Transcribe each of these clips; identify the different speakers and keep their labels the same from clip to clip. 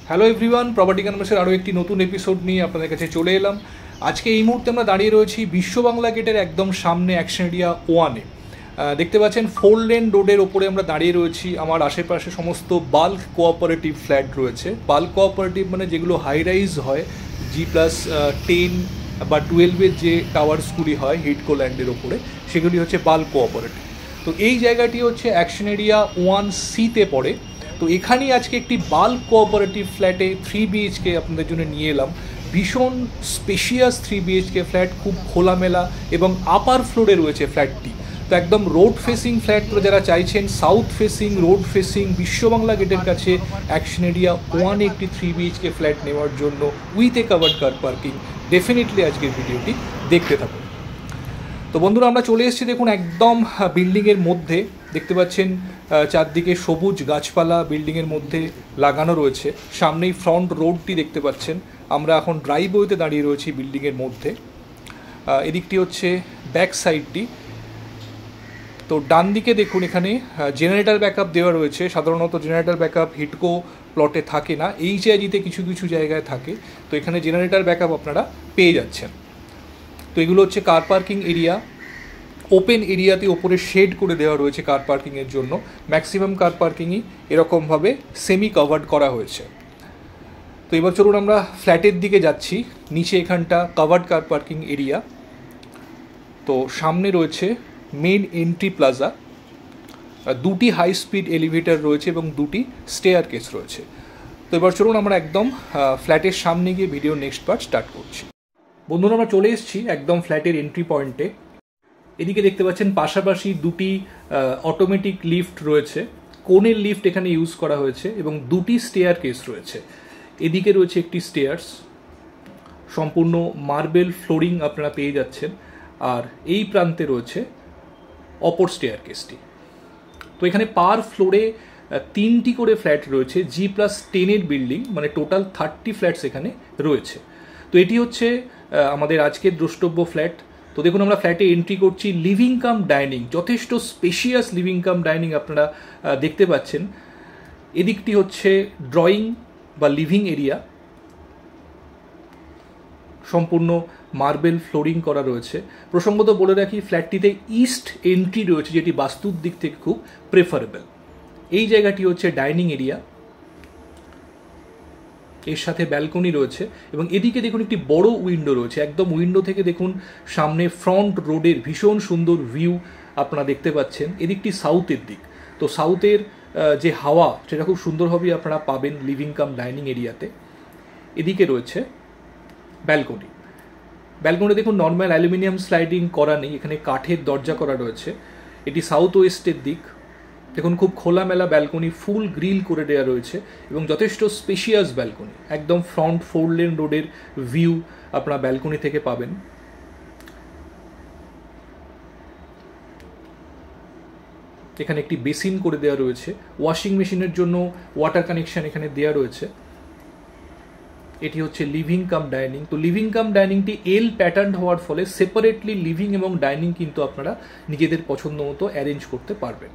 Speaker 1: Hello everyone, property ক্যানভাসের আরও একটি নতুন এপিসোড নিয়ে আপনাদের কাছে চলে এলাম। আজকে এই মুহূর্তে আমরা দাঁড়িয়ে রয়েছি বিশ্ব বাংলা গেটের একদম সামনে অ্যাকশন এরিয়া 1-এ। দেখতে পাচ্ছেন 4 লেন রোডের ওপরে আমরা দাঁড়িয়ে রয়েছি। আমার আশেপাশে সমস্ত বাল্ক কোঅপারেটিভ ফ্ল্যাট রয়েছে। বাল্ক কোঅপারেটিভ মানে যেগুলো হাই রাইজ হয়, G+10 বা 12-এর যে টাওয়ার্সগুলি হয় হিডকো ল্যান্ডের ওপরে, সেগুলি হচ্ছে বাল্ক কোঅপারেটিভ। তো এই জায়গাটি হচ্ছে অ্যাকশন এরিয়া 1C-তে পড়ে। তো এখানেই আজকে একটি বাল্ক কোঅপারেটিভ ফ্ল্যাটে 3 BHK আপনাদের জন্য নিয়ে এলাম। ভীষণ স্পেশিয়াস 3 BHK ফ্ল্যাট, খুব খোলামেলা এবং আপার ফ্লোরে রয়েছে ফ্ল্যাটটি। তো একদম রোড ফেসিং ফ্ল্যাট যারা চাইছেন, south facing, road facing, Biswa Bangla গেটের কাছে অ্যাকশন এরিয়া 1-এ একটি 3 BHK ফ্ল্যাট নেওয়ার জন্য with a covered car parking, definitely আজকের ভিডিওটি দেখতে থাকুন। তো বন্ধুরা, আমরা চলে এসেছি দেখুন একদম বিল্ডিংয়ের মধ্যে। দেখতে পাচ্ছেন চারদিকে সবুজ গাছপালা বিল্ডিংয়ের মধ্যে লাগানো রয়েছে। সামনেই ফ্রন্ট রোডটি দেখতে পাচ্ছেন। আমরা এখন ড্রাইভওয়েতে দাঁড়িয়ে রয়েছি বিল্ডিংয়ের মধ্যে। এদিকটি হচ্ছে ব্যাক সাইডটি। তো ডান দিকে দেখুন, এখানে জেনারেটর ব্যাকআপ দেওয়া রয়েছে। সাধারণত জেনারেটর ব্যাকআপ হিডকো প্লটে থাকে না, HIG-তে কিছু কিছু জায়গায় থাকে। তো এখানে জেনারেটর ব্যাকআপ আপনারা পেয়ে যাচ্ছেন। তো এগুলো হচ্ছে কার পার্কিং এরিয়া। ওপেন এরিয়াতে ওপরে শেড করে দেওয়া রয়েছে কার পার্কিংয়ের জন্য। ম্যাক্সিমাম কার পার্কিংই এরকমভাবে সেমি কভার্ড করা হয়েছে। তো এবার চলুন আমরা ফ্ল্যাটের দিকে যাচ্ছি। নিচে এখানটা কভার্ড কার পার্কিং এরিয়া। তো সামনে রয়েছে মেন এন্ট্রি প্লাজা, দুটি হাই স্পিড এলিভেটর রয়েছে এবং দুটি স্টেয়ার কেস রয়েছে। তো এবার চলুন আমরা একদম ফ্ল্যাটের সামনে গিয়ে ভিডিও নেক্সট পার্ট স্টার্ট করছি। বন্ধুরা, আমরা চলে এসেছি একদম ফ্ল্যাটের এন্ট্রি পয়েন্টে। এদিকে দেখতে পাচ্ছেন পাশাপাশি দুটি অটোমেটিক লিফট রয়েছে। কোণের লিফট এখানে ইউজ করা হয়েছে এবং দুটি স্টেয়ার কেস রয়েছে। এদিকে রয়েছে একটি স্টেয়ার্স, সম্পূর্ণ মার্বেল ফ্লোরিং আপনারা পেয়ে যাচ্ছেন। আর এই প্রান্তে রয়েছে অপর স্টেয়ার কেসটি। তো এখানে পার ফ্লোরে 3টি করে ফ্ল্যাট রয়েছে। G+10-এর বিল্ডিং, মানে টোটাল 30 ফ্ল্যাটস এখানে রয়েছে। তো এটি হচ্ছে আমাদের আজকের দ্রষ্টব্য ফ্ল্যাট। তো দেখুন, আমরা ফ্ল্যাটে এন্ট্রি করছি। লিভিং কাম ডাইনিং, যথেষ্ট স্পেশিয়াস লিভিং কাম ডাইনিং আপনারা দেখতে পাচ্ছেন। এদিকটি হচ্ছে ড্রয়িং বা লিভিং এরিয়া, সম্পূর্ণ মার্বেল ফ্লোরিং করা রয়েছে। প্রসঙ্গত বলে রাখি, ফ্ল্যাটটিতে ইস্ট এন্ট্রি রয়েছে, যেটি বাস্তুর দিক থেকে খুব প্রেফারেবল। এই জায়গাটি হচ্ছে ডাইনিং এরিয়া, এর সাথে ব্যালকনি রয়েছে এবং এদিকে দেখুন একটি বড় উইন্ডো রয়েছে। একদম উইন্ডো থেকে দেখুন সামনে ফ্রন্ট রোডের ভীষণ সুন্দর ভিউ আপনারা দেখতে পাচ্ছেন। এদিকটি সাউথের দিক। তো সাউথের যে হাওয়া, সেটা খুব সুন্দরভাবেই আপনারা পাবেন লিভিং কাম ডাইনিং এরিয়াতে। এদিকে রয়েছে ব্যালকনি। ব্যালকনি দেখুন নর্মাল অ্যালুমিনিয়াম স্লাইডিং করা নেই, এখানে কাঠের দরজা করা রয়েছে। এটি সাউথ ওয়েস্টের দিক। দেখুন খুব খোলামেলা ব্যালকনি, ফুল গ্রিল করে দেওয়া রয়েছে এবং যথেষ্ট স্পেশিয়াস ব্যালকনি। একদম ফ্রন্ট 4 লেন রোডের ভিউ আপনারা ব্যালকনি থেকে পাবেন। এখানে একটি বেসিন করে দেওয়া রয়েছে, ওয়াশিং মেশিনের জন্য ওয়াটার কানেকশন এখানে দেওয়া রয়েছে। এটি হচ্ছে লিভিং কাম ডাইনিং। তো লিভিং কাম ডাইনিংটি এল প্যাটার্ন হওয়ার ফলে সেপারেটলি লিভিং এবং ডাইনিং কিন্তু আপনারা নিজেদের পছন্দ মতো অ্যারেঞ্জ করতে পারবেন।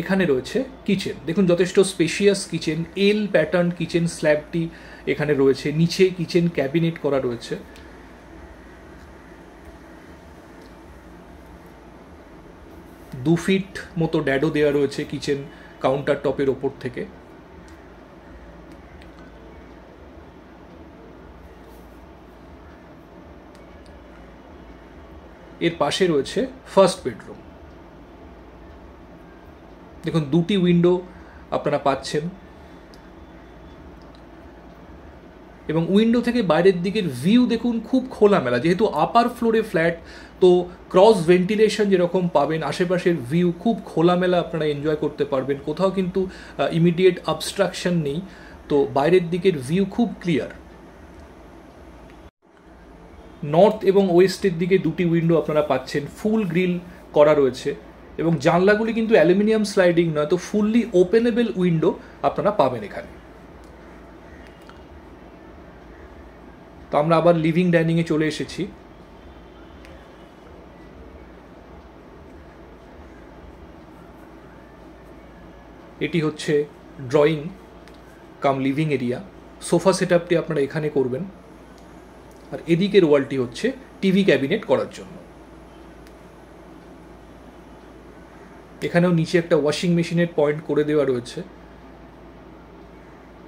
Speaker 1: এখানে রয়েছে কিচেন। দেখুন যথেষ্ট spacious kitchen, L pattern kitchen স্ল্যাবটি এখানে রয়েছে। নিচে কিচেন ক্যাবিনেট করা রয়েছে। দু ফিট মতো ড্যাডো দেওয়া রয়েছে কিচেন কাউন্টার টপের ওপর থেকে। এর পাশে রয়েছে ফার্স্ট বেডরুম। দেখুন দুটি উইন্ডো আপনারা পাচ্ছেন এবং উইন্ডো থেকে বাইরের দিকের ভিউ দেখুন খুব খোলামেলা। যেহেতু আপার ফ্লোরে ফ্ল্যাট, তো ক্রস ভেন্টিলেশন যেরকম পাবেন, আশেপাশের ভিউ খুব খোলামেলা আপনারা এনজয় করতে পারবেন। কোথাও কিন্তু ইমিডিয়েট অবস্ট্রাকশন নেই। তো বাইরের দিকের ভিউ খুব ক্লিয়ার। নর্থ এবং ওয়েস্টের দিকে দুটি উইন্ডো আপনারা পাচ্ছেন, ফুল গ্রিল করা রয়েছে এবং জানলাগুলি কিন্তু অ্যালুমিনিয়াম স্লাইডিং নয়, তো ফুললি ওপেনেবল উইন্ডো আপনারা পাবেন এখানে। তো আমরা আবার লিভিং ডাইনিংয়ে চলে এসেছি। এটি হচ্ছে drawing. Cum living area. Sofa set আপটি আপনারা এখানে করবেন। আর এদিকের ওয়ালটি হচ্ছে টিভি ক্যাবিনেট করার জন্য। এখানেও নিচে একটা ওয়াশিং মেশিনের পয়েন্ট করে দেওয়া রয়েছে।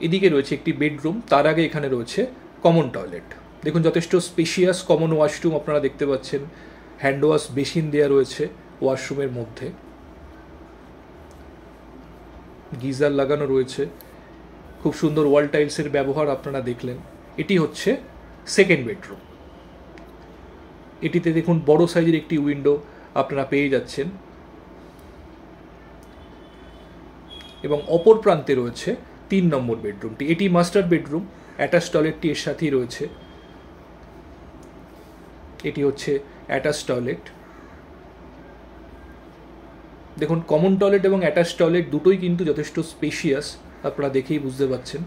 Speaker 1: এদিকে রয়েছে একটি বেডরুম, তার আগে এখানে রয়েছে কমন টয়লেট। দেখুন যথেষ্ট স্পেশিয়াস কমন ওয়াশরুম আপনারা দেখতে পাচ্ছেন। হ্যান্ড ওয়াশ বেসিন দেওয়া রয়েছে ওয়াশরুমের মধ্যে, গিজার লাগানো রয়েছে, খুব সুন্দর ওয়াল টাইলসের ব্যবহার আপনারা দেখলেন। এটি হচ্ছে সেকেন্ড বেডরুম। এটিতে দেখুন বড় সাইজের একটি উইন্ডো আপনারা পেয়ে যাচ্ছেন এবং অপর প্রান্তে রয়েছে 3 নম্বর বেডরুমটি। এটি মাস্টার বেডরুম, অ্যাটাচ টয়লেটটি এর সাথেই রয়েছে। এটি হচ্ছে অ্যাটাচ টয়লেট। দেখুন কমন টয়লেট এবং অ্যাটাচ টয়লেট দুটোই কিন্তু যথেষ্ট স্পেশিয়াস, আপনারা দেখেই বুঝতে পারছেন।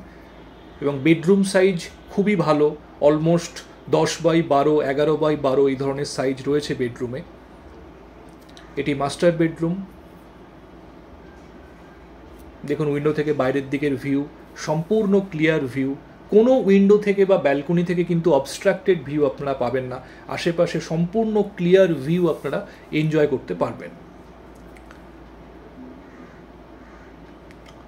Speaker 1: এবং বেডরুম সাইজ খুবই ভালো, অলমোস্ট 10x12, 11x12 এই ধরনের সাইজ রয়েছে বেডরুমে। এটি মাস্টার বেডরুম। দেখুন উইন্ডো থেকে বাইরের দিকের ভিউ সম্পূর্ণ ক্লিয়ার ভিউ। কোনো উইন্ডো থেকে বা ব্যালকনি থেকে কিন্তু অবস্ট্রাক্টেড ভিউ আপনারা পাবেন না। আশেপাশে সম্পূর্ণ ক্লিয়ার ভিউ আপনারা এনজয় করতে পারবেন।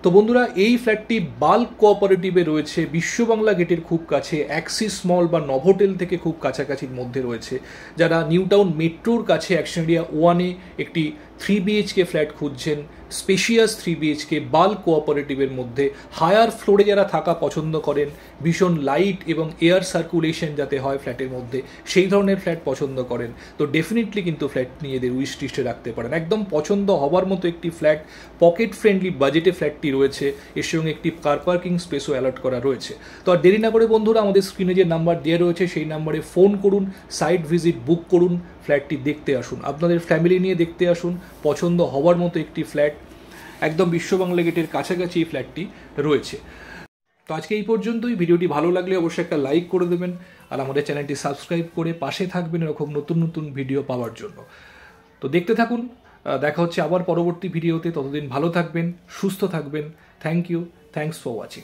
Speaker 1: তো বন্ধুরা, এই ফ্ল্যাটটি বাল্ক কোঅপারেটিভে রয়েছে, বিশ্ববাংলা গেটের খুব কাছে, অ্যাক্সিস মল বা নভোটেল থেকে খুব কাছাকাছির মধ্যে রয়েছে। যারা নিউ টাউন মেট্রোর কাছে অ্যাকশন এরিয়া 1-এ একটি 3 BHK ফ্ল্যাট খুঁজছেন, স্পেশিয়াস 3 BHK বাল্ক কোঅপারেটিভের মধ্যে, হায়ার ফ্লোরে যারা থাকা পছন্দ করেন, ভীষণ লাইট এবং এয়ার সার্কুলেশন যাতে হয় ফ্ল্যাটের মধ্যে, সেই ধরনের ফ্ল্যাট পছন্দ করেন, তো ডেফিনেটলি কিন্তু ফ্ল্যাট নিয়ে এদের উইশ লিস্টে রাখতে পারেন। একদম পছন্দ হবার মতো একটি ফ্ল্যাট, পকেট ফ্রেন্ডলি বাজেটে ফ্ল্যাটটি রয়েছে। এর সঙ্গে একটি কার পার্কিং স্পেসও অ্যালট করা রয়েছে। তো আর দেরি না করে বন্ধুরা, আমাদের স্ক্রিনে যে নাম্বার দেওয়া রয়েছে সেই নাম্বারে ফোন করুন, সাইট ভিজিট বুক করুন, ফ্ল্যাটটি দেখতে আসুন, আপনাদের ফ্যামিলি নিয়ে দেখতে আসুন। পছন্দ হওয়ার মতো একটি ফ্ল্যাট, একদম বিশ্ববাংলা গেটের কাছাকাছি এই ফ্ল্যাটটি রয়েছে। তো আজকে এই পর্যন্তই। ভিডিওটি ভালো লাগলে অবশ্যই একটা লাইক করে দেবেন আর আমাদের চ্যানেলটি সাবস্ক্রাইব করে পাশে থাকবেন এরকম নতুন নতুন ভিডিও পাওয়ার জন্য। তো দেখতে থাকুন, দেখা হচ্ছে আবার পরবর্তী ভিডিওতে। ততদিন ভালো থাকবেন, সুস্থ থাকবেন। Thank you, thanks for watching.